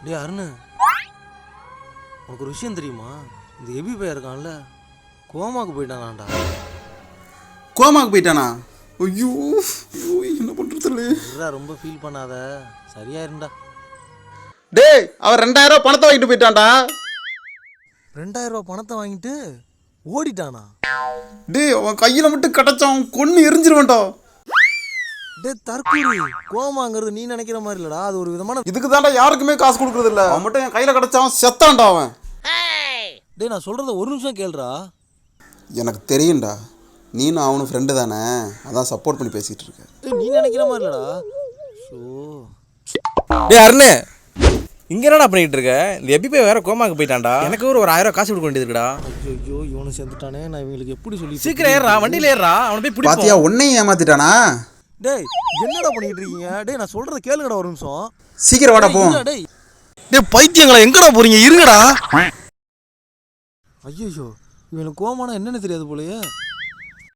டேய் அருண், உனக்கு ஒரு விஷயம் தெரியுமா? இந்த எபி பையன் இருக்கான்ல, கோமாக்கு போயிட்டானாண்டா. கோமாக்கு போயிட்டானா? ஐயோ என்ன பண்றது? ரொம்ப ஃபீல் பண்ணாத, சரியா இருந்தா. டேய் அவன் 2000 ரூபாய் பணத்தை வாங்கிட்டு போயிட்டான்டா. 2000 ரூபாய் பணத்தை வாங்கிட்டு ஓடிட்டானா? டேய் அவன் கையில மட்டும் கிடைச்சான் கொன்னு எரிஞ்சிருவேன்டா. டேய் தற்கூரி, கோமாங்கிறது நீ நினைக்கிற மாதிரி இல்லடா, அது ஒரு விதமான. இதுக்கு தான்டா யாருக்குமே காசு கொடுக்கறது இல்ல. அவன் மட்டும் என் கையில கிடைச்சான் செத்தான்டா அவன். டேய் நான் சொல்றத ஒரு நிமிஷம் கேளுடா. எனக்கு தெரியும்டா, நீனும் அவனும் ஃப்ரெண்டு தானே, அதான் சப்போர்ட் பண்ணி பேசிட்டு இருக்க. டேய் நீ நினைக்கிற மாதிரி இல்லடா. ஷோ டேய் அருண், இங்க என்னடா பண்ணிட்டு இருக்க? இந்த எபி பை வேற கோமாக்கு போயிட்டான்டா. எனக்கு ஒரு 1000 காசு கொடுக்க வேண்டியது இருக்குடா. ஐயோ இவனு சேர்ந்துட்டானே, நான் இவங்களுக்கு எப்படி சொல்லி. சீக்கிரம் ஏறா, வண்டியில ஏறா, அவனை போய் பிடி. பாத்தியா உன்னையும் ஏமாத்திட்டானா? டேய் என்னடா பண்ணிட்டு இருக்கீங்க? டேய் நான் சொல்றத கேளுங்கடா ஒரு நிமிஷம். சீக்கிரம் வாடா போ. டேய் டேய் பைத்தியங்களா, எங்கடா போறீங்க? இருங்கடா. ஐயோ இவனுக்கு கோமானா என்னன்னு தெரியாது போலயே.